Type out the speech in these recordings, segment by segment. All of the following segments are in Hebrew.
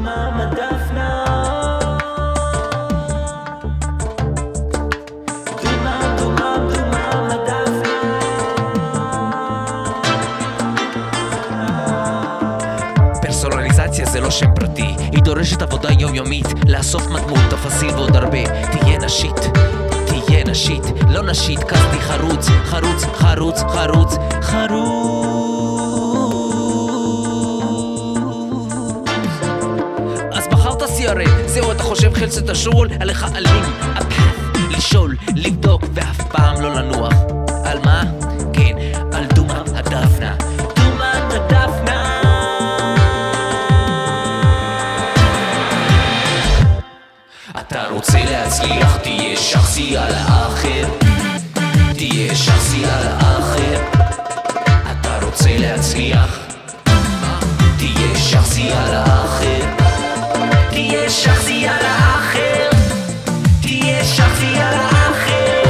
דומה מדפנה דומה מדפנה פרסונליזציה זה לא שם פרטי, היא דורשת עבודה יומיומית, לאסוף מדמות, תפסיל ועוד הרבה. תהיה נשית, תהיה נשית, לא נשית, קסטי חרוץ, חרוץ, חרוץ, חרוץ, חרוץ. אז בחרת CRM, זהו אתה חושב חלצת השול, עליך אלים, לשאול, לבדוק ואף פעם לא לנוח. על מה? כן, על דומה הדפנה. דומה הדפנה. אתה רוצה להצליח, תהיה שחסי על האחר, תהיה שחסי על האחר. אתה רוצה להצליח, תהיה שחסי על האחר, תהיה שחסי על האחר, תהיה שחסי על האחר.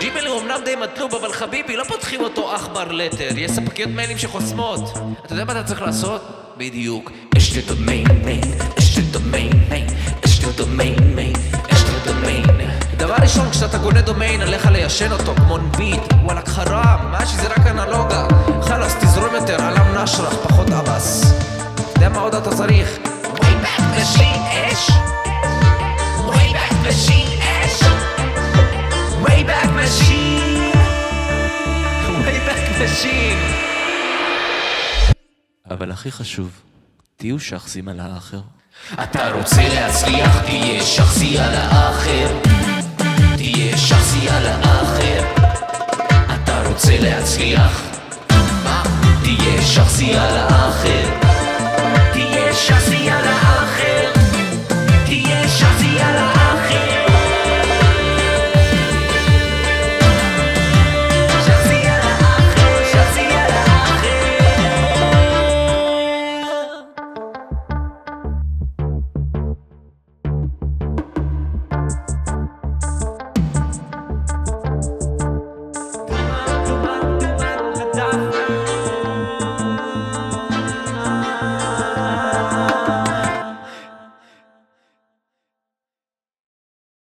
ג'ימל הוא אמנם די מטלוב, אבל חביבי לא פותחים אותו אח בר לטר, יש ספקיות מיילים שחוסמות. אתה יודע מה אתה צריך לעשות? בדיוק, יש לי דומיין מיין, יש לי דומיין מיין, יש לי דומיין מיין, יש לי דומיין. דבר ראשון, כשאתה קונה דומיין עליך ליישן אותו כמו נביט, וואלק חרם, מה שזה רק אנלוגה. חלס תזרום יותר, עלם נשרח, פחות אבס. אתה יודע מה עוד אתה צריך? Wayback Machine אש, Wayback Machine אש, Wayback Machine, Wayback Machine. אבל הכי חשוב, תהיו שחסים על האחר. אתה רוצה להצליח, תהיה שחסי על האחר, תהיה שחסי על האחר. אתה רוצה להצליח, תהיה שחסי על האחר.